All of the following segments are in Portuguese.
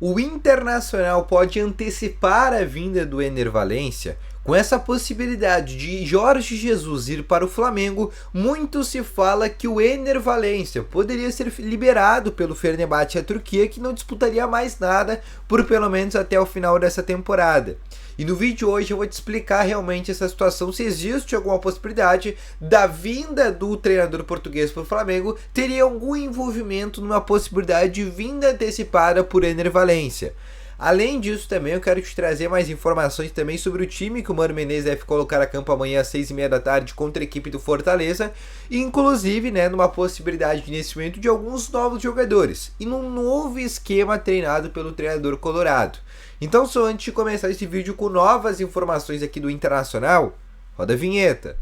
O Internacional pode antecipar a vinda do Ener Valencia? Com essa possibilidade de Jorge Jesus ir para o Flamengo, muito se fala que o Ener Valencia poderia ser liberado pelo Fenerbahçe Turquia, que não disputaria mais nada por pelo menos até o final dessa temporada. E no vídeo de hoje eu vou te explicar realmente essa situação, se existe alguma possibilidade da vinda do treinador português para o Flamengo, teria algum envolvimento numa possibilidade de vinda antecipada por Ener Valencia. Além disso também eu quero te trazer mais informações também sobre o time que o Mano Menezes deve colocar a campo amanhã às 6h30 da tarde contra a equipe do Fortaleza, e inclusive numa possibilidade de investimento de alguns novos jogadores e num novo esquema treinado pelo treinador colorado. Então só antes de começar esse vídeo com novas informações aqui do Internacional, roda a vinheta.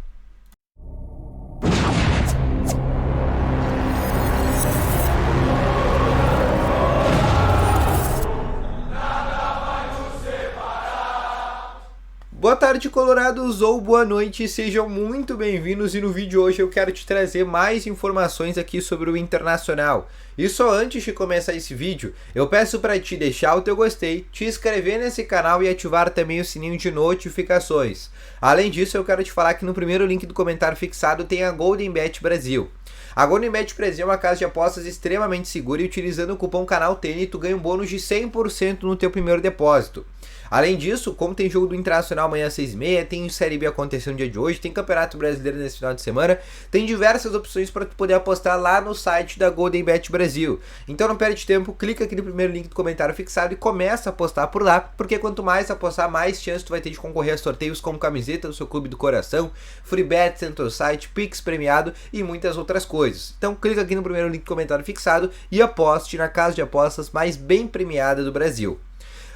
Boa tarde, colorados, ou boa noite, sejam muito bem-vindos, e no vídeo de hoje eu quero te trazer mais informações aqui sobre o Internacional. E só antes de começar esse vídeo, eu peço para te deixar o teu gostei, te inscrever nesse canal e ativar também o sininho de notificações. Além disso, eu quero te falar que no primeiro link do comentário fixado tem a GoldenBet Brasil. A GoldenBet Brasil é uma casa de apostas extremamente segura e utilizando o cupom CANALTN tu ganha um bônus de 100% no teu primeiro depósito. Além disso, como tem jogo do Internacional amanhã às 6h30, tem Série B acontecendo no dia de hoje, tem Campeonato Brasileiro nesse final de semana, tem diversas opções para tu poder apostar lá no site da GoldenBet Brasil. Então não perde tempo, clica aqui no primeiro link do comentário fixado e começa a apostar por lá, porque quanto mais apostar, mais chance tu vai ter de concorrer a sorteios como camiseta do seu clube do coração, free bets no teu site, Pix premiado e muitas outras coisas. Então clica aqui no primeiro link do comentário fixado e aposte na casa de apostas mais bem premiada do Brasil.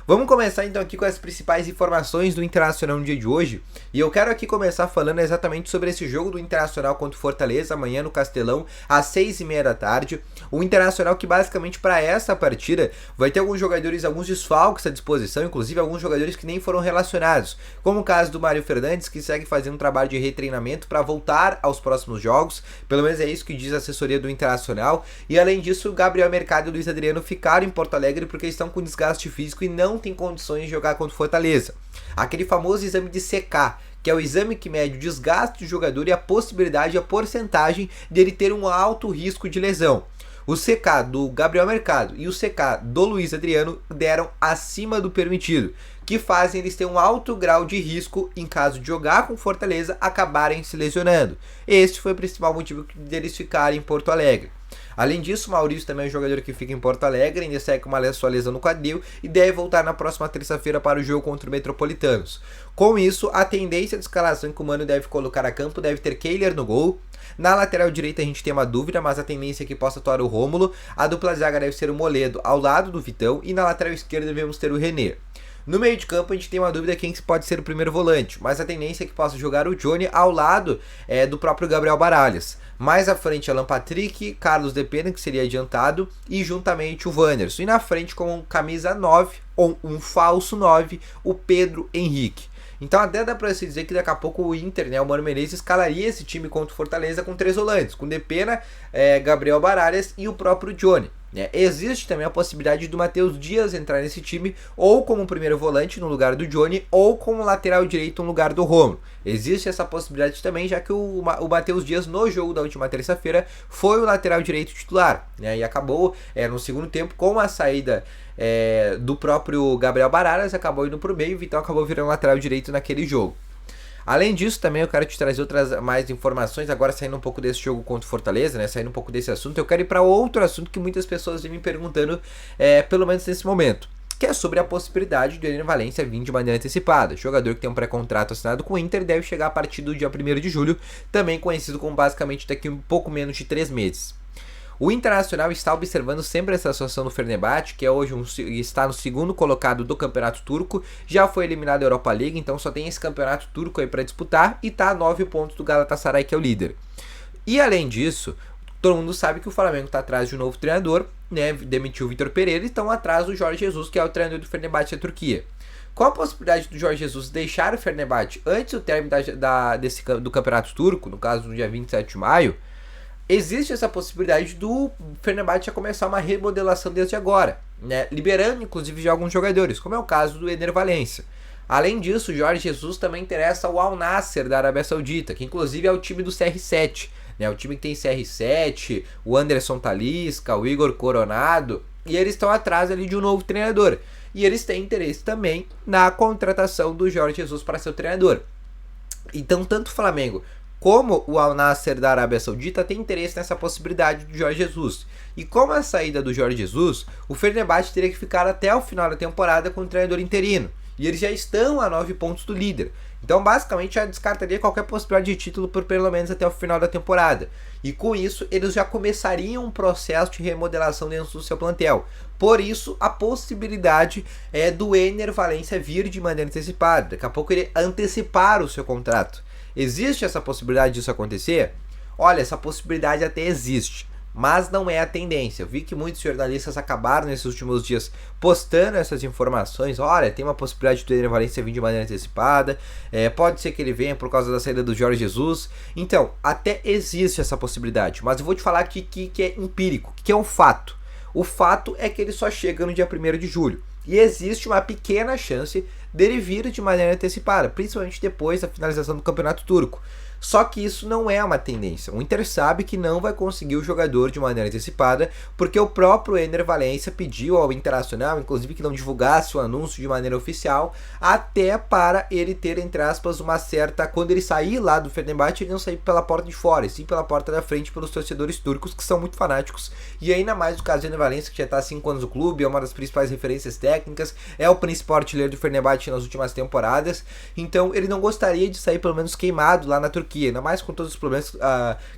Vamos começar então aqui com as principais informações do Internacional no dia de hoje, e eu quero aqui começar falando exatamente sobre esse jogo do Internacional contra o Fortaleza amanhã no Castelão às 6h30 da tarde. O Internacional que basicamente para essa partida vai ter alguns jogadores, alguns desfalques à disposição, inclusive alguns jogadores que nem foram relacionados, como o caso do Mário Fernandes, que segue fazendo um trabalho de retreinamento para voltar aos próximos jogos, pelo menos é isso que diz a assessoria do Internacional, e além disso o Gabriel Mercado e o Luiz Adriano ficaram em Porto Alegre porque estão com desgaste físico e não tem condições de jogar contra o Fortaleza. Aquele famoso exame de CK, que é o exame que mede o desgaste do jogador e a possibilidade, a porcentagem dele ter um alto risco de lesão. O CK do Gabriel Mercado e o CK do Luiz Adriano deram acima do permitido, que fazem eles ter um alto grau de risco em caso de jogar com Fortaleza acabarem se lesionando. Este foi o principal motivo deles ficarem em Porto Alegre. Além disso, o Maurício também é um jogador que fica em Porto Alegre, ainda segue com uma sua lesão no quadril e deve voltar na próxima terça-feira para o jogo contra o Metropolitanos. Com isso, a tendência de escalação que o Mano deve colocar a campo deve ter Kehler no gol. Na lateral direita a gente tem uma dúvida, mas a tendência é que possa atuar o Rômulo. A dupla de zaga deve ser o Moledo ao lado do Vitão e na lateral esquerda devemos ter o René. No meio de campo a gente tem uma dúvida quem pode ser o primeiro volante, mas a tendência é que possa jogar o Johnny ao lado do próprio Gabriel Baralhas. Mais à frente Alan Patrick, Carlos Depena, que seria adiantado, e juntamente o Wanderson. E na frente com camisa 9, ou um falso 9, o Pedro Henrique. Então até dá pra se dizer que daqui a pouco o Inter, o Mano Menezes, escalaria esse time contra o Fortaleza com 3 volantes, com Depena, Gabriel Baralhas e o próprio Johnny. Existe também a possibilidade do Matheus Dias entrar nesse time ou como primeiro volante no lugar do Johnny ou como lateral direito no lugar do Rômulo. Existe essa possibilidade também, já que o Matheus Dias no jogo da última terça-feira foi o lateral direito titular, e acabou no segundo tempo com a saída do próprio Gabriel Baralhas, acabou indo para o meio, o Vitão acabou virando lateral direito naquele jogo. Além disso, também eu quero te trazer outras mais informações, agora saindo um pouco desse jogo contra o Fortaleza, saindo um pouco desse assunto, eu quero ir para outro assunto que muitas pessoas vêm me perguntando, pelo menos nesse momento, que é sobre a possibilidade do Ener Valencia vir de maneira antecipada. O jogador que tem um pré-contrato assinado com o Inter deve chegar a partir do dia 1º de julho, também conhecido como basicamente daqui um pouco menos de 3 meses. O Internacional está observando sempre essa situação do Fenerbahçe, que hoje está no segundo colocado do Campeonato Turco, já foi eliminado da Europa League, então só tem esse Campeonato Turco aí para disputar e está a 9 pontos do Galatasaray, que é o líder. E além disso, todo mundo sabe que o Flamengo está atrás de um novo treinador, demitiu o Vitor Pereira e estão atrás do Jorge Jesus, que é o treinador do Fenerbahçe da Turquia. Qual a possibilidade do Jorge Jesus deixar o Fenerbahçe antes do término do Campeonato Turco, no caso no dia 27 de maio? Existe essa possibilidade do Fenerbahçe começar uma remodelação desde agora. né, liberando inclusive de alguns jogadores, como é o caso do Ener Valencia. Além disso, o Jorge Jesus também interessa ao Al Nassr da Arábia Saudita, que inclusive é o time do CR7, né, o time que tem CR7, o Anderson Talisca, o Igor Coronado, e eles estão atrás ali de um novo treinador. E eles têm interesse também na contratação do Jorge Jesus para ser o treinador. Então, tanto o Flamengo como o Al Nassr da Arábia Saudita tem interesse nessa possibilidade do Jorge Jesus. E como a saída do Jorge Jesus, o Fenerbahçe teria que ficar até o final da temporada com o treinador interino. E eles já estão a 9 pontos do líder. Então, basicamente, já descartaria qualquer possibilidade de título por pelo menos até o final da temporada. E com isso, eles já começariam um processo de remodelação dentro do seu plantel. Por isso, a possibilidade é do Ener Valencia vir de maneira antecipada. Daqui a pouco ele antecipar o seu contrato. Existe essa possibilidade disso acontecer? Olha, essa possibilidade até existe, mas não é a tendência. Eu vi que muitos jornalistas acabaram nesses últimos dias postando essas informações. Olha, tem uma possibilidade do Ener Valencia vir de maneira antecipada, pode ser que ele venha por causa da saída do Jorge Jesus. Então, até existe essa possibilidade, mas eu vou te falar aqui que é empírico, que é um fato. O fato é que ele só chega no dia 1º de julho. E existe uma pequena chance dele vir de maneira antecipada, principalmente depois da finalização do Campeonato Turco. Só que isso não é uma tendência. O Inter sabe que não vai conseguir o jogador de maneira antecipada, porque o próprio Ener Valencia pediu ao Internacional, inclusive, que não divulgasse o anúncio de maneira oficial, até para ele ter, entre aspas, uma certa... Quando ele sair lá do Fenerbahçe, ele não sair pela porta de fora, e sim pela porta da frente pelos torcedores turcos, que são muito fanáticos. E ainda mais o caso do Ener Valencia, que já está há 5 anos no clube, é uma das principais referências técnicas, é o principal artilheiro do Fenerbahçe nas últimas temporadas. Então, ele não gostaria de sair, pelo menos, queimado lá na Turquia, ainda mais com todos os problemas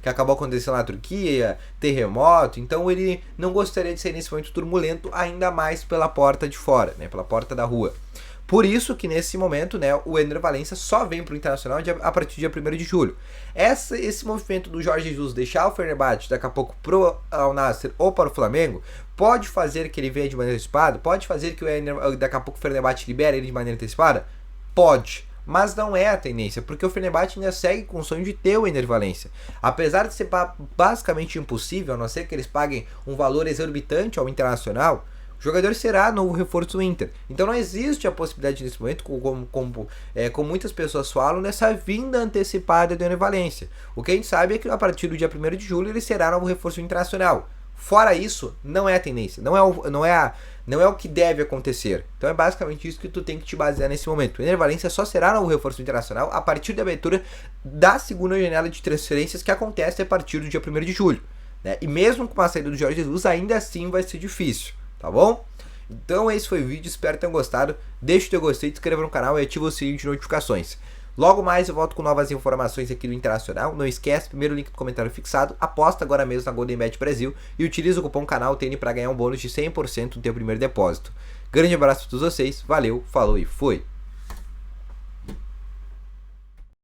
que acabou acontecendo na Turquia, terremoto. Então ele não gostaria de sair nesse momento turbulento, ainda mais pela porta de fora, né, pela porta da rua. Por isso que nesse momento, né, o Ener Valencia só vem para o Internacional a partir do dia 1º de julho. Esse movimento do Jorge Jesus deixar o Fenerbahçe daqui a pouco pro Al Nassr ou para o Flamengo pode fazer que ele venha de maneira antecipada? Pode fazer que daqui a pouco o Fenerbahçe libere ele de maneira antecipada? Pode. Mas não é a tendência, porque o Fenerbahçe ainda segue com o sonho de ter o Ener Valencia. Apesar de ser basicamente impossível, a não ser que eles paguem um valor exorbitante ao Internacional, o jogador será novo reforço do Inter. Então não existe a possibilidade nesse momento, como muitas pessoas falam, dessa vinda antecipada do Ener Valencia. O que a gente sabe é que a partir do dia 1º de julho ele será novo reforço internacional. Fora isso, não é a tendência, não é o que deve acontecer. Então é basicamente isso que tu tem que te basear nesse momento. O Ener Valencia só será novo reforço internacional a partir da abertura da segunda janela de transferências, que acontece a partir do dia 1º de julho. Né? E mesmo com a saída do Jorge Jesus, ainda assim vai ser difícil, tá bom? Então esse foi o vídeo, espero que tenham gostado. Deixa o teu gostei, se inscreva no canal e ativa o sininho de notificações. Logo mais eu volto com novas informações aqui do Internacional. Não esquece, primeiro link do comentário fixado, aposta agora mesmo na GoldenBet Brasil e utiliza o cupom CANALTN para ganhar um bônus de 100% no teu primeiro depósito. Grande abraço a todos vocês, valeu, falou e fui!